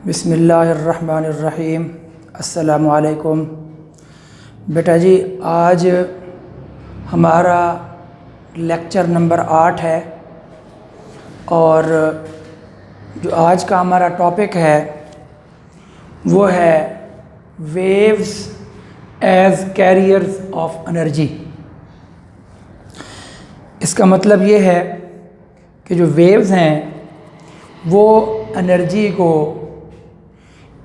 बिस्मिल्लाहिर्रहमानिर्रहीम। अस्सलामु अलैकुम। बेटा जी, आज हमारा लेक्चर नंबर 8 है और जो आज का हमारा टॉपिक है वो है waves as carriers of energy. इसका मतलब ये है कि जो वेव्स हैं वो एनर्जी को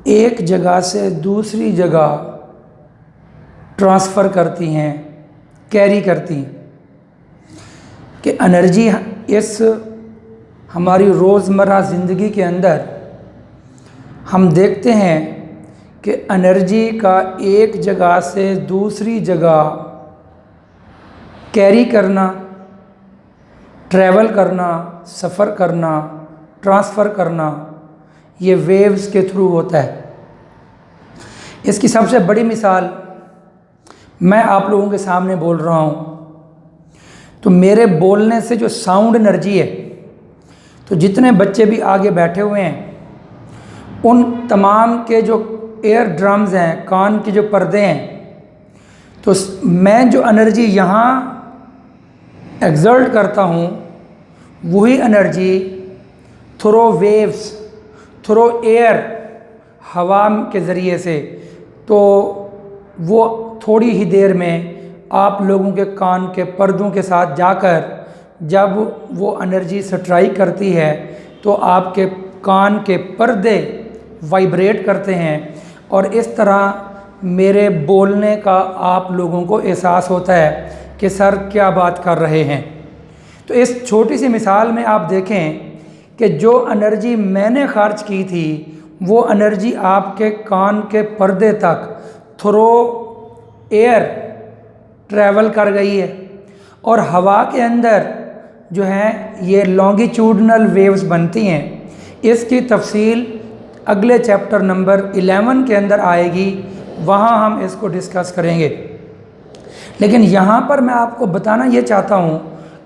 एक जगह से दूसरी जगह ट्रांसफ़र करती हैं, कैरी करती हैं। कि एनर्जी इस हमारी रोज़मर्रा ज़िंदगी के अंदर हम देखते हैं कि एनर्जी का एक जगह से दूसरी जगह कैरी करना, ट्रैवल करना, सफ़र करना, ट्रांसफ़र करना, ये वेव्स के थ्रू होता है। इसकी सबसे बड़ी मिसाल मैं आप लोगों के सामने बोल रहा हूँ, तो मेरे बोलने से जो साउंड एनर्जी है, तो जितने बच्चे भी आगे बैठे हुए हैं उन तमाम के जो एयर ड्रम्स हैं, कान के जो पर्दे हैं, तो मैं जो एनर्जी यहाँ एक्सर्ट करता हूँ वही energy through waves, through air, हवा के ज़रिए से, तो वो थोड़ी ही देर में आप लोगों के कान के पर्दों के साथ जाकर जब वो एनर्जी स्ट्राइक करती है तो आपके कान के पर्दे वाइब्रेट करते हैं और इस तरह मेरे बोलने का आप लोगों को एहसास होता है कि सर क्या बात कर रहे हैं। तो इस छोटी सी मिसाल में आप देखें कि जो एनर्जी मैंने खर्च की थी वो एनर्जी आपके कान के पर्दे तक थ्रू एयर ट्रैवल कर गई है और हवा के अंदर जो है ये लॉन्गिट्यूडनल वेव्स बनती हैं। इसकी तफसील अगले चैप्टर नंबर 11 के अंदर आएगी, वहाँ हम इसको डिस्कस करेंगे। लेकिन यहाँ पर मैं आपको बताना ये चाहता हूँ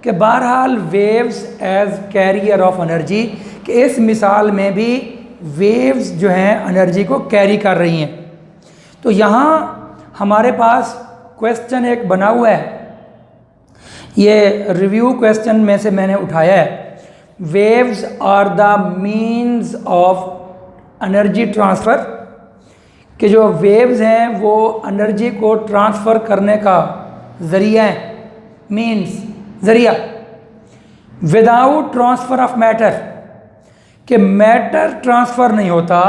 कि बहरहाल waves as carrier of energy, कि इस मिसाल में भी वेव्स जो हैं एनर्जी को कैरी कर रही हैं। तो यहाँ हमारे पास क्वेश्चन एक बना हुआ है, ये रिव्यू क्वेश्चन में से मैंने उठाया है। Waves are the means of energy transfer, कि जो वेव्स हैं वो एनर्जी को ट्रांसफ़र करने का ज़रिया है, मीन्स ज़रिया। विदाउट ट्रांसफ़र ऑफ मैटर, कि मैटर ट्रांसफ़र नहीं होता,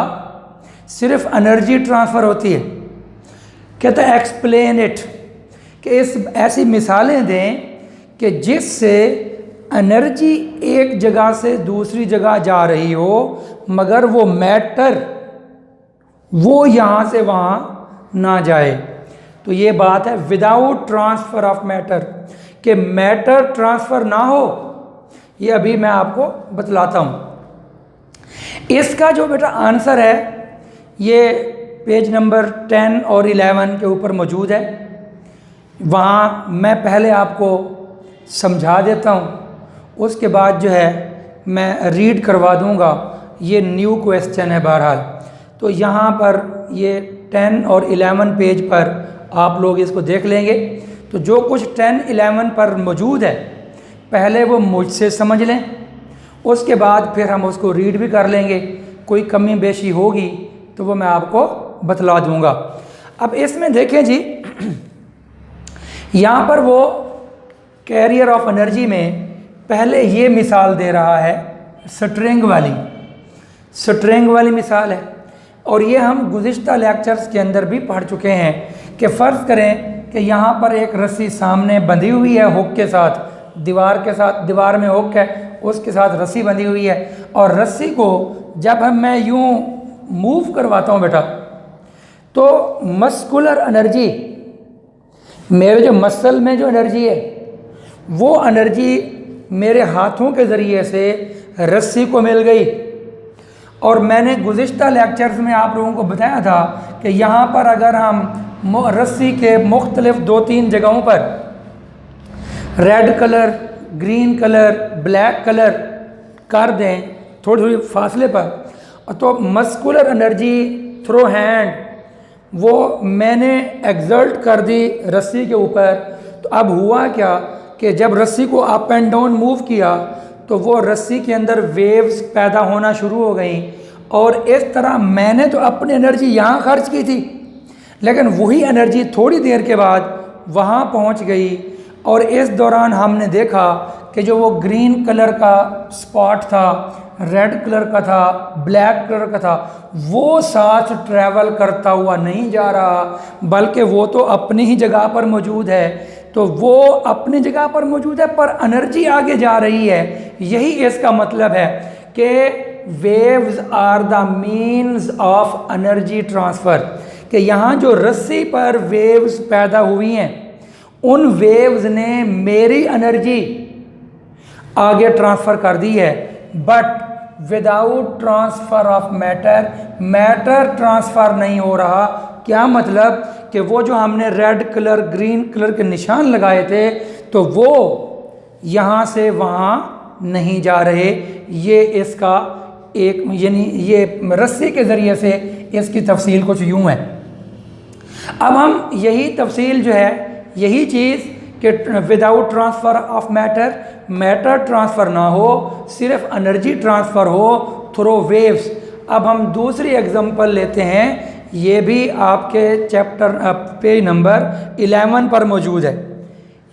सिर्फ एनर्जी ट्रांसफ़र होती है। कहते हैं एक्सप्लेन इट, कि इस ऐसी मिसालें दें कि जिससे एनर्जी एक जगह से दूसरी जगह जा रही हो मगर वो मैटर वो यहाँ से वहाँ ना जाए। तो ये बात है विदाउट ट्रांसफ़र ऑफ मैटर, कि मैटर ट्रांसफ़र ना हो, ये अभी मैं आपको बतलाता हूँ। इसका जो बेटा आंसर है ये पेज नंबर 10 और 11 के ऊपर मौजूद है। वहाँ मैं पहले आपको समझा देता हूँ, उसके बाद जो है मैं रीड करवा दूँगा। ये न्यू क्वेश्चन है बहरहाल। तो यहाँ पर ये 10 और 11 पेज पर आप लोग इसको देख लेंगे। तो जो कुछ 10-11 पर मौजूद है पहले वो मुझसे समझ लें, उसके बाद फिर हम उसको रीड भी कर लेंगे। कोई कमी बेशी होगी तो वो मैं आपको बतला दूंगा। अब इसमें देखें जी, यहाँ पर वो कैरियर ऑफ एनर्जी में पहले ये मिसाल दे रहा है स्ट्रिंग वाली मिसाल है। और ये हम गुज़िश्ता लेक्चर्स के अंदर भी पढ़ चुके हैं कि फ़र्ज़ करें कि यहाँ पर एक रस्सी सामने बंधी हुई है हुक के साथ, दीवार के साथ, दीवार में हुक है, उसके साथ रस्सी बंधी हुई है। और रस्सी को जब मैं यूँ मूव करवाता हूँ बेटा, तो मस्कुलर एनर्जी, मेरे जो मसल में जो एनर्जी है वो एनर्जी मेरे हाथों के ज़रिए से रस्सी को मिल गई। और मैंने गुज़िश्ता लेक्चर्स में आप लोगों को बताया था कि यहाँ पर अगर हम रस्सी के मुख्तलिफ 2-3 जगहों पर red colour, green colour, black colour कर दें थोड़ी थोड़ी फासले पर, तो मस्कुलर एनर्जी थ्रू हैंड वो मैंने एक्सर्ट कर दी रस्सी के ऊपर, तो अब हुआ क्या कि जब रस्सी को अप एंड डाउन मूव किया तो वो रस्सी के अंदर वेव्स पैदा होना शुरू हो गई, और इस तरह मैंने तो अपनी एनर्जी यहाँ खर्च की थी, लेकिन वही एनर्जी थोड़ी देर के बाद वहाँ पहुँच गई, और इस दौरान हमने देखा कि जो वो ग्रीन कलर का स्पॉट था, रेड कलर का था, ब्लैक कलर का था, वो साथ ट्रैवल करता हुआ नहीं जा रहा, बल्कि वो तो अपनी ही जगह पर मौजूद है। तो वो अपनी जगह पर मौजूद है पर एनर्जी आगे जा रही है। यही इसका मतलब है कि waves are the means of energy transfer, कि यहाँ जो रस्सी पर वेव्स पैदा हुई हैं उन वेव्स ने मेरी एनर्जी आगे ट्रांसफ़र कर दी है, but without transfer of matter, matter transfer नहीं हो रहा। क्या मतलब कि वो जो हमने रेड कलर ग्रीन कलर के निशान लगाए थे तो वो यहाँ से वहाँ नहीं जा रहे। ये इसका एक यानी ये रस्सी के ज़रिए से इसकी तफसील कुछ यूँ है। अब हम यही तफसील जो है, यही चीज़ कि without transfer of matter, matter transfer ना हो, सिर्फ एनर्जी ट्रांसफ़र हो थ्रू वेव्स। अब हम दूसरी एग्जांपल लेते हैं, ये भी आपके चैप्टर पेज नंबर 11 पर मौजूद है।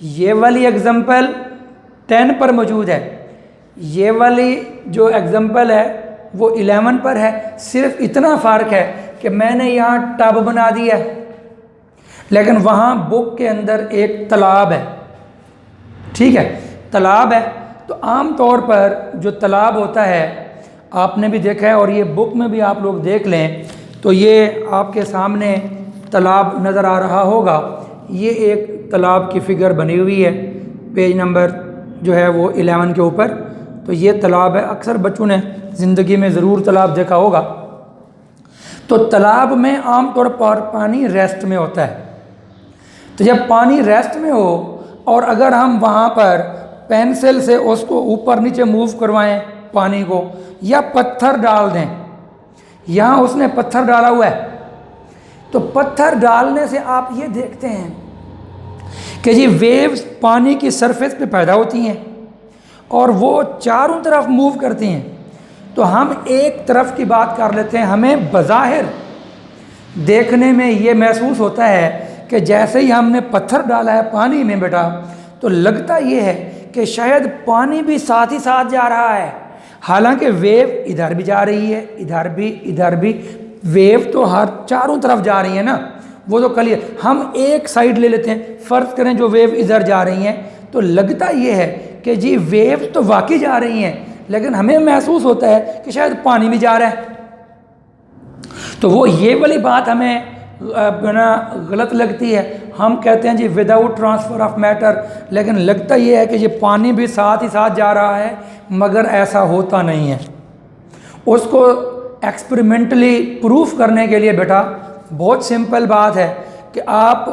ये वाली एग्जांपल 10 पर मौजूद है, ये वाली जो एग्जांपल है वो 11 पर है। सिर्फ इतना फ़र्क है कि मैंने यहाँ टब बना दिया है, लेकिन वहाँ बुक के अंदर एक तालाब है। ठीक है, तालाब है, तो आम तौर पर जो तालाब होता है आपने भी देखा है, और ये बुक में भी आप लोग देख लें तो ये आपके सामने तालाब नज़र आ रहा होगा। ये एक तालाब की फ़िगर बनी हुई है पेज नंबर जो है वो 11 के ऊपर। तो ये तालाब है, अक्सर बच्चों ने ज़िंदगी में ज़रूर तालाब देखा होगा। तो तालाब में आम तौर पर पानी रेस्ट में होता है। तो जब पानी रेस्ट में हो और अगर हम वहाँ पर पेंसिल से उसको ऊपर नीचे मूव करवाएं पानी को, या पत्थर डाल दें, यहाँ उसने पत्थर डाला हुआ है, तो पत्थर डालने से आप ये देखते हैं कि ये वेव्स पानी की सरफेस पे पैदा होती हैं और वो चारों तरफ मूव करती हैं। तो हम एक तरफ की बात कर लेते हैं, हमें बज़ाहिर देखने में ये महसूस होता है कि जैसे ही हमने पत्थर डाला है पानी में बेटा, तो लगता ये है कि शायद पानी भी साथ ही साथ जा रहा है, हालांकि वेव इधर भी जा रही है, इधर भी वेव तो हर चारों तरफ जा रही है ना। वो तो क्लियर, हम एक साइड ले लेते हैं, फ़र्ज़ करें जो वेव इधर जा रही हैं, तो लगता ये है कि जी वेव तो वाकई जा रही हैं, लेकिन हमें महसूस होता है कि शायद पानी भी जा रहा है। तो वो ये वाली बात हमें गलत लगती है। हम कहते हैं जी विदाउट ट्रांसफ़र ऑफ मैटर, लेकिन लगता ये है कि ये पानी भी साथ ही साथ जा रहा है, मगर ऐसा होता नहीं है। उसको एक्सपेरिमेंटली प्रूफ करने के लिए बेटा बहुत सिंपल बात है कि आप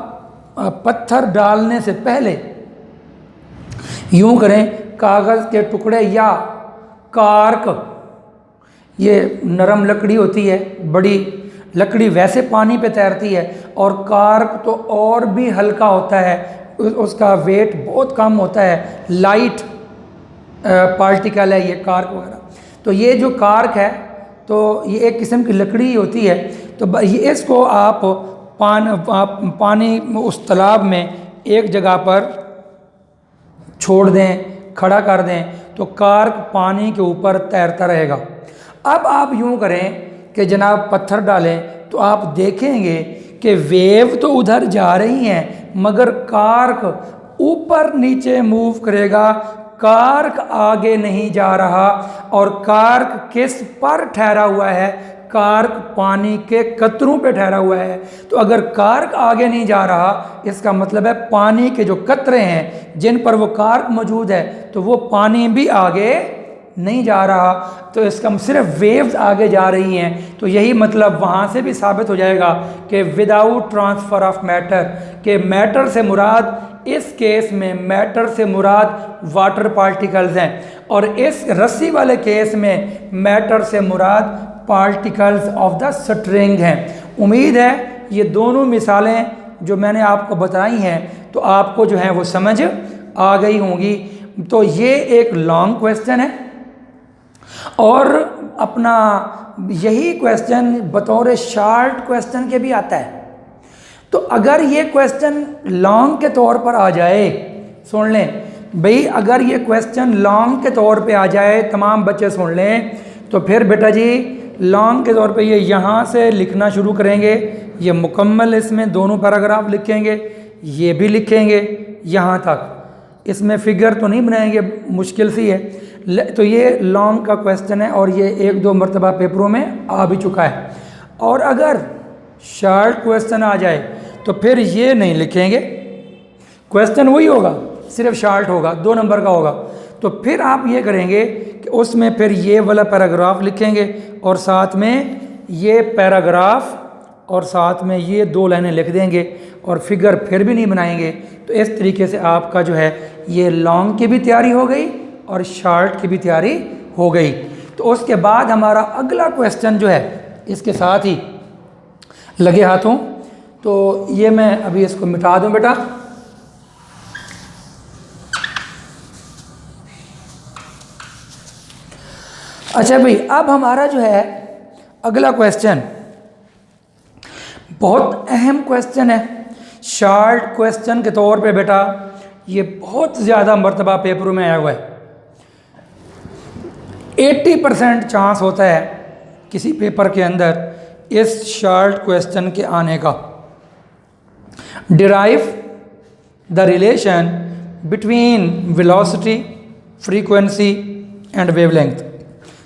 पत्थर डालने से पहले यूँ करें, कागज़ के टुकड़े या कार्क, ये नरम लकड़ी होती है, बड़ी लकड़ी वैसे पानी पे तैरती है, और कार्क तो और भी हल्का होता है, उसका वेट बहुत कम होता है, लाइट पार्टिकल है ये कार्क वगैरह। तो ये जो कार्क है तो ये एक किस्म की लकड़ी होती है। तो ये इसको आप पानी उस तालाब में एक जगह पर छोड़ दें, खड़ा कर दें, तो कार्क पानी के ऊपर तैरता रहेगा। अब आप यूँ करें कि जनाब पत्थर डालें, तो आप देखेंगे कि वेव तो उधर जा रही हैं, मगर कार्क ऊपर नीचे मूव करेगा, कार्क आगे नहीं जा रहा। और कार्क किस पर ठहरा हुआ है? कार्क पानी के कतरों पे ठहरा हुआ है। तो अगर कार्क आगे नहीं जा रहा, इसका मतलब है पानी के जो कतरे हैं जिन पर वो कार्क मौजूद है, तो वो पानी भी आगे नहीं जा रहा। तो इसका सिर्फ वेव्स आगे जा रही हैं। तो यही मतलब वहाँ से भी साबित हो जाएगा कि विदाउट ट्रांसफ़र ऑफ मैटर, के मैटर से मुराद, इस केस में मैटर से मुराद वाटर पार्टिकल्स हैं, और इस रस्सी वाले केस में मैटर से मुराद पार्टिकल्स ऑफ द स्ट्रिंग हैं। उम्मीद है ये दोनों मिसालें जो मैंने आपको बताई हैं तो आपको जो है वो समझ आ गई होंगी। तो ये एक लॉन्ग क्वेश्चन है और अपना यही क्वेश्चन बतौर शॉर्ट क्वेश्चन के भी आता है। तो अगर ये क्वेश्चन लॉन्ग के तौर पर आ जाए, सुन लें भाई, अगर ये क्वेश्चन लॉन्ग के तौर पे आ जाए, तमाम बच्चे सुन लें, तो फिर बेटा जी लॉन्ग के तौर पे ये यहाँ से लिखना शुरू करेंगे, ये मुकम्मल इसमें दोनों पैराग्राफ लिखेंगे, ये भी लिखेंगे यहाँ तक, इसमें फिगर तो नहीं बनाएंगे, मुश्किल सी है। तो ये लॉन्ग का क्वेश्चन है और ये 1-2 मरतबा पेपरों में आ भी चुका है। और अगर शॉर्ट क्वेश्चन आ जाए तो फिर ये नहीं लिखेंगे, क्वेश्चन वही होगा, सिर्फ शॉर्ट होगा, 2 नंबर का होगा। तो फिर आप ये करेंगे कि उसमें फिर ये वाला पैराग्राफ लिखेंगे और साथ में ये पैराग्राफ और साथ में ये 2 लाइनें लिख देंगे और फिगर फिर भी नहीं बनाएंगे। तो इस तरीके से आपका जो है ये लॉन्ग की भी तैयारी हो गई और शॉर्ट की भी तैयारी हो गई। तो उसके बाद हमारा अगला क्वेश्चन जो है इसके साथ ही लगे हाथों, तो ये मैं अभी इसको मिटा दूं बेटा। अच्छा भाई, अब हमारा जो है अगला क्वेश्चन बहुत अहम क्वेश्चन है। शॉर्ट क्वेश्चन के तौर पे बेटा ये बहुत ज़्यादा मरतबा पेपरों में आया हुआ है। 80% चांस होता है किसी पेपर के अंदर इस शॉर्ट क्वेश्चन के आने का। Derive the relation between velocity, frequency and wavelength.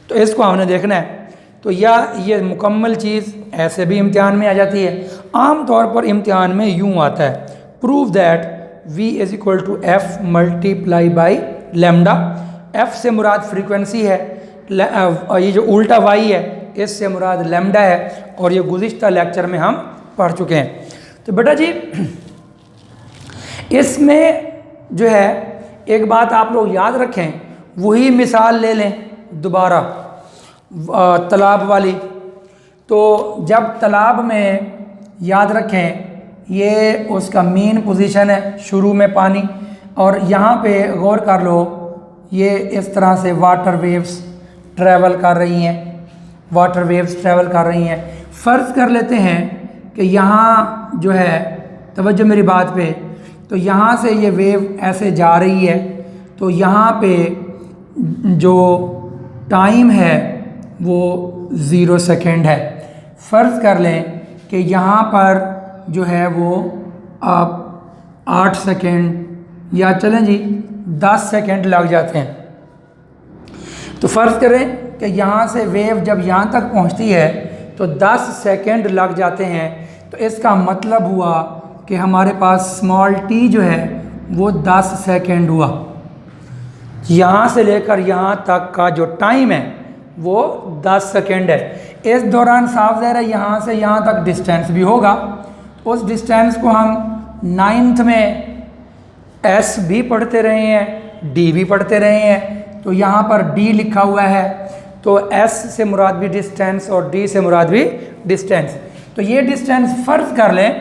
तो इसको हमने देखना है। तो या ये मुकम्मल चीज़ ऐसे भी इम्तिहान में आ जाती है। आम तौर पर इम्तिहान में यूँ आता है, prove that v is equal to F multiply by lambda. F से मुराद फ्रीक्वेंसी है, ये जो उल्टा y है इससे मुराद लेमडा है, और ये गुज़िश्ता लेक्चर में हम पढ़ चुके हैं। तो बेटा जी इसमें जो है एक बात आप लोग याद रखें, वही मिसाल ले लें दोबारा तालाब वाली। तो जब तालाब में याद रखें ये उसका मेन पोजीशन है, शुरू में पानी, और यहाँ पे गौर कर लो ये इस तरह से वाटर वेव्स ट्रैवल कर रही हैं, वाटर वेव्स ट्रैवल कर रही हैं। फ़र्ज़ कर लेते हैं कि यहाँ जो है, तवज्जो मेरी बात पे, तो यहाँ से ये वेव ऐसे जा रही है, तो यहाँ पे जो टाइम है वो 0 सेकेंड है। फ़र्ज़ कर लें कि यहाँ पर जो है वो आप 8 सेकेंड या चलें जी 10 सेकेंड लग जाते हैं। तो फ़र्ज़ करें कि यहाँ से वेव जब यहाँ तक पहुँचती है तो 10 सेकेंड लग जाते हैं। तो इसका मतलब हुआ कि हमारे पास स्मॉल t जो है वो 10 सेकेंड हुआ। यहाँ से लेकर यहाँ तक का जो टाइम है वो 10 सेकेंड है। इस दौरान साफ ज़ाहिर है यहाँ से यहाँ तक डिस्टेंस भी होगा। उस डिस्टेंस को हम 9th में s भी पढ़ते रहे हैं, d भी पढ़ते रहे हैं। तो यहाँ पर d लिखा हुआ है, तो s से मुराद भी डिस्टेंस और d से मुराद भी डिस्टेंस। तो ये डिस्टेंस फ़र्ज़ कर लें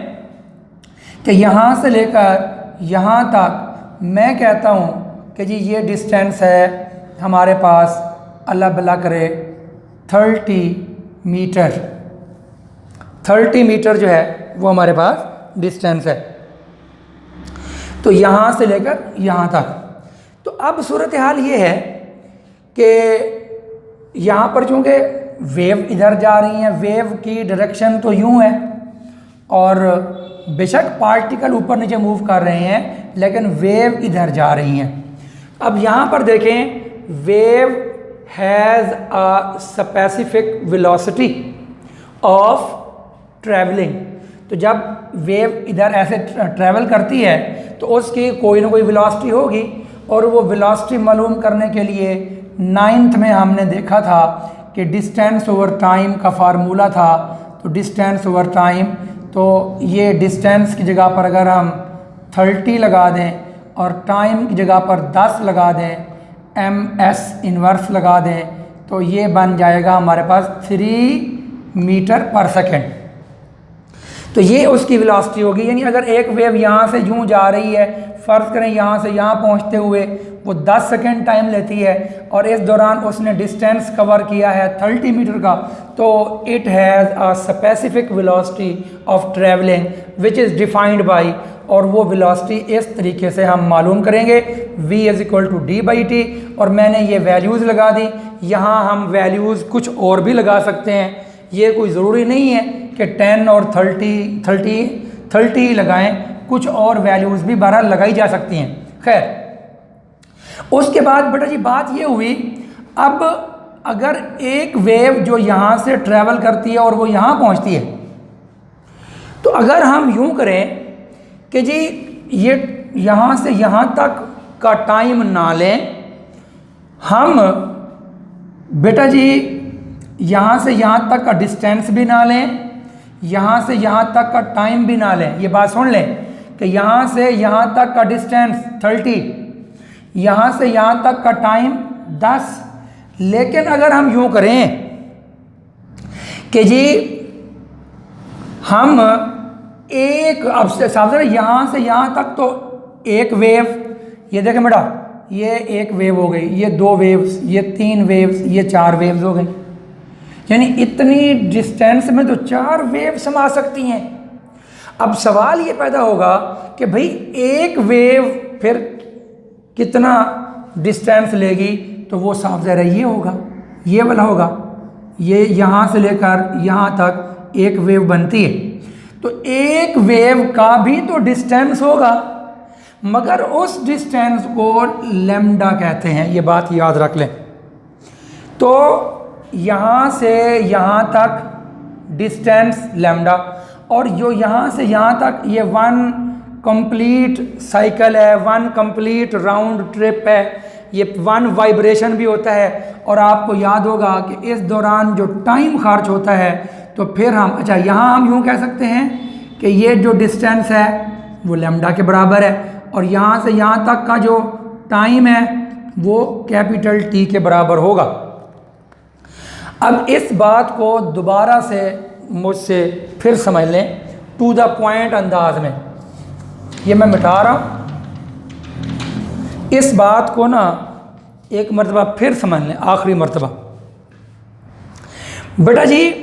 कि यहाँ से लेकर यहाँ तक मैं कहता हूँ कि जी ये डिस्टेंस है हमारे पास, अल्लाह भला करे, 30 मीटर। 30 मीटर जो है वो हमारे पास डिस्टेंस है, तो यहाँ से लेकर यहाँ तक। तो अब सूरत हाल ये है कि यहाँ पर चूँकि वेव इधर जा रही हैं, वेव की डायरेक्शन तो यूँ है, और बेशक पार्टिकल ऊपर नीचे मूव कर रहे हैं लेकिन वेव इधर जा रही हैं। अब यहाँ पर देखें, wave has a specific velocity of travelling. तो जब वेव इधर ऐसे ट्रैवल करती है तो उसकी कोई ना कोई वेलोसिटी होगी, और वो वेलोसिटी मालूम करने के लिए 9th में हमने देखा था कि डिस्टेंस ओवर टाइम का फार्मूला था। तो डिस्टेंस ओवर टाइम, तो ये डिस्टेंस की जगह पर अगर हम 30 लगा दें और टाइम की जगह पर 10 लगा दें, ms इन्वर्स लगा दें, तो ये बन जाएगा हमारे पास 3 मीटर पर सेकेंड। तो ये उसकी वेलोसिटी होगी। यानी अगर एक वेव यहाँ से यूँ जा रही है, फ़र्ज़ करें यहाँ से यहाँ पहुँचते हुए वो 10 सेकेंड टाइम लेती है और इस दौरान उसने डिस्टेंस कवर किया है 30 मीटर का, तो it has a specific velocity of travelling which is defined by, और वो वेलोसिटी इस तरीके से हम मालूम करेंगे v = d/t। और मैंने ये वैल्यूज़ लगा दी। यहाँ हम वैल्यूज़ कुछ और भी लगा सकते हैं, ये कोई ज़रूरी नहीं है कि 10 और 30 लगाएं, कुछ और वैल्यूज़ भी बहरहाल लगाई जा सकती हैं। खैर, उसके बाद बेटा जी बात ये हुई, अब अगर एक वेव जो यहाँ से ट्रैवल करती है और वो यहाँ पहुँचती है, तो अगर हम यूँ करें कि जी ये यहाँ से यहाँ तक का टाइम ना लें, हम बेटा जी यहाँ से यहाँ तक का डिस्टेंस भी ना लें, यहाँ से यहाँ तक का टाइम भी ना लें। ये बात सुन लें कि यहाँ से यहाँ तक का डिस्टेंस 30, यहाँ से यहाँ तक का टाइम 10। लेकिन अगर हम यूँ करें कि जी हम एक, अब से सावधान, यहाँ से यहाँ तक तो एक वेव, ये देखें बेटा, ये एक वेव हो गई, ये 2 वेव्स, ये 3 वेव्स, ये 4 वेव्स हो गई। यानी इतनी डिस्टेंस में तो 4 वेव समा सकती हैं। अब सवाल ये पैदा होगा कि भाई एक वेव फिर कितना डिस्टेंस लेगी, तो वो साफ ज़रा ये होगा, ये वाला होगा, ये यहाँ से लेकर यहाँ तक एक वेव बनती है। तो एक वेव का भी तो डिस्टेंस होगा, मगर उस डिस्टेंस को लैम्डा कहते हैं, ये बात याद रख लें। तो यहाँ से यहाँ तक डिस्टेंस लैम्डा, और जो यहाँ से यहाँ तक ये 1 कंप्लीट साइकिल है, 1 कंप्लीट राउंड ट्रिप है, ये 1 वाइब्रेशन भी होता है। और आपको याद होगा कि इस दौरान जो टाइम खर्च होता है, तो फिर हम, अच्छा यहाँ हम यूँ कह सकते हैं कि ये जो डिस्टेंस है वो लैम्डा के बराबर है, और यहाँ से यहाँ तक का जो टाइम है वो कैपिटल T के बराबर होगा। अब इस बात को दोबारा से मुझसे फिर समझ लें टू द पॉइंट अंदाज में, ये मैं मिटा रहा हूँ। इस बात को ना एक मरतबा फिर समझ लें, आखिरी मरतबा। बेटा जी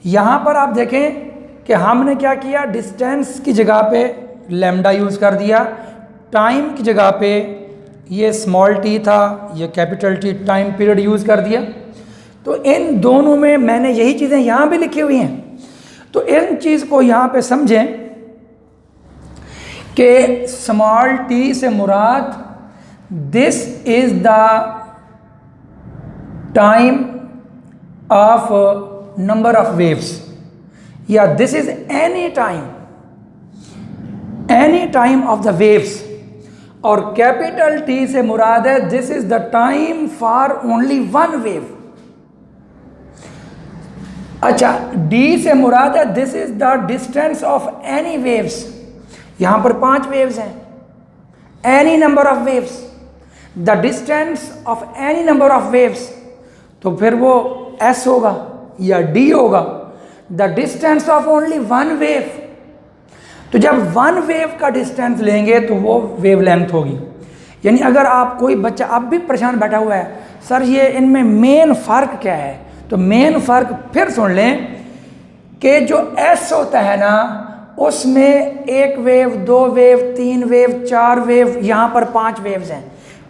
यहाँ पर आप देखें कि हमने क्या किया, डिस्टेंस की जगह पे लैम्डा यूज़ कर दिया, टाइम की जगह पे ये स्मॉल t था, ये capital T time period use कर दिया। तो इन दोनों में मैंने यही चीज़ें यहाँ भी लिखी हुई हैं। तो इन चीज़ को यहाँ पे समझें कि स्मॉल t से मुराद this is the time of number of waves, या this is any time of the waves. और कैपिटल T से मुराद है this is the time for only 1 wave. अच्छा, D से मुराद है this is the distance of any waves. यहाँ पर 5 वेव्स हैं, any number of waves, the distance of any number of waves, तो फिर वो S होगा या D होगा, the distance of only 1 wave. तो जब 1 वेव का डिस्टेंस लेंगे तो वो वेव लेंथ होगी। यानी अगर आप, कोई बच्चा अब भी परेशान बैठा हुआ है, सर ये इनमें मेन फ़र्क क्या है, तो मेन फ़र्क फिर सुन लें कि जो S होता है ना, उसमें 1 वेव, 2 वेव, 3 वेव, 4 वेव, यहाँ पर 5 वेव्स हैं।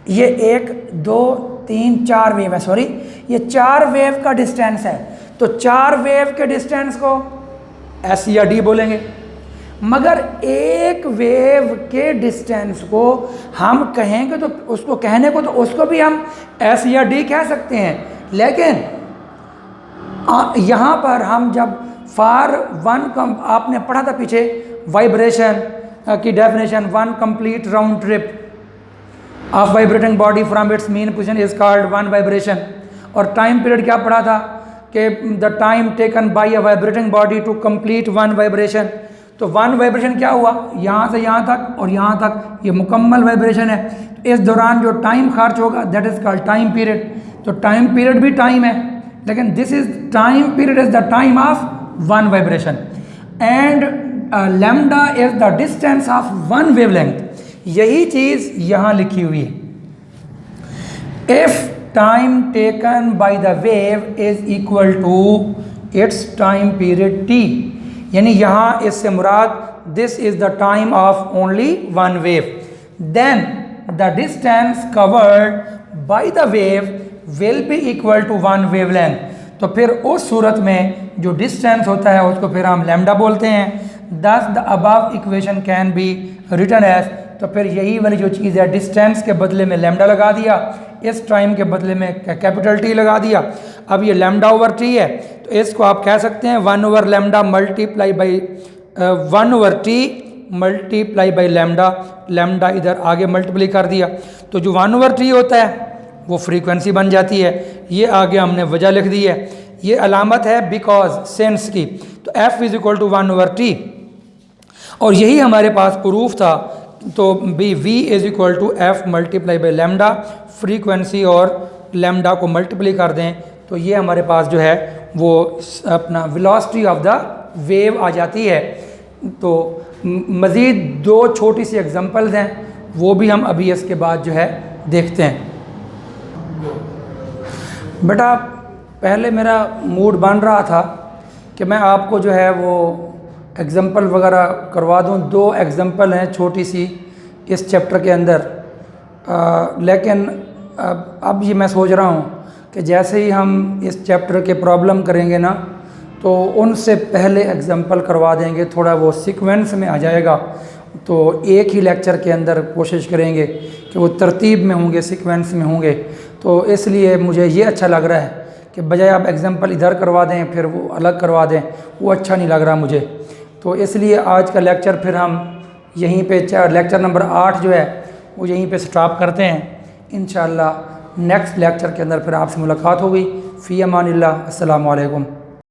ये 1, 2, 3, 4 वेव है, सॉरी, ये 4 वेव का डिस्टेंस है। तो 4 वेव के डिस्टेंस को S या D बोलेंगे, मगर एक वेव के डिस्टेंस को हम कहेंगे तो उसको कहने को तो उसको भी हम S या D कह सकते हैं। लेकिन यहाँ पर हम जब फॉर 1 आपने पढ़ा था पीछे वाइब्रेशन की definition, 1 complete round trip of vibrating body from its mean position is called 1 vibration. और टाइम पीरियड क्या पढ़ा था कि the time taken by a vibrating body to complete 1 vibration. तो वन वाइब्रेशन क्या हुआ, यहाँ से यहाँ तक और यहाँ तक, ये मुकम्मल वाइब्रेशन है। इस दौरान जो टाइम खर्च होगा that is called time period. तो टाइम पीरियड भी टाइम है, लेकिन this is time period is the time of one vibration and lambda is the distance of one wavelength. यही चीज़ यहाँ लिखी हुई है। If time taken by the wave is equal to its time period T, यानी यहाँ इससे मुराद this is the time of only one wave, then the distance covered bye the wave will be equal to one wavelength. तो फिर उस सूरत में जो distance होता है उसको फिर हम लैम्डा बोलते हैं। Thus the above equation can be written as, तो फिर यही वाली जो चीज़ है, डिस्टेंस के बदले में लैम्डा लगा दिया, इस टाइम के बदले में कैपिटल टी लगा दिया। अब ये लैम्डा ओवर टी है, तो इसको आप कह सकते हैं 1 over lambda multiply by 1 over T multiply by lambda. Lambda इधर आगे मल्टीप्लाई कर दिया, तो जो 1 ओवर टी होता है वो फ्रीक्वेंसी बन जाती है। ये आगे हमने वजह लिख दी है, ये अलामत है बिकॉज सेंस की। तो F is equal to 1 over T, और यही हमारे पास प्रूफ था। तो be V is equal to F multiply by lambda, frequency और लैम्डा को मल्टीप्लाई कर दें तो ये हमारे पास जो है वो अपना वेलोसिटी ऑफ द वेव आ जाती है। तो मज़ीद 2 छोटी सी एग्जांपल्स हैं, वो भी हम अभी इसके बाद जो है देखते हैं। बेटा पहले मेरा मूड बन रहा था कि मैं आपको जो है वो एग्जांपल वगैरह करवा दूं। 2 एग्जांपल हैं छोटी सी इस चैप्टर के अंदर, लेकिन अब ये मैं सोच रहा हूँ कि जैसे ही हम इस चैप्टर के प्रॉब्लम करेंगे ना, तो उनसे पहले एग्जांपल करवा देंगे, थोड़ा वो सीक्वेंस में आ जाएगा। तो एक ही लेक्चर के अंदर कोशिश करेंगे कि वो तरतीब में होंगे, सीक्वेंस में होंगे। तो इसलिए मुझे ये अच्छा लग रहा है कि बजाय आप एग्जांपल इधर करवा दें फिर वो अलग करवा दें, वो अच्छा नहीं लग रहा मुझे। तो इसलिए आज का लेक्चर फिर हम यहीं पे लेक्चर नंबर 8 जो है वो यहीं पे स्टॉप करते हैं। इंशाअल्लाह नेक्स्ट लेक्चर के अंदर फिर आपसे मुलाकात होगी। फ़ी अमानिल्लाह, अस्सलामु अलैकुम।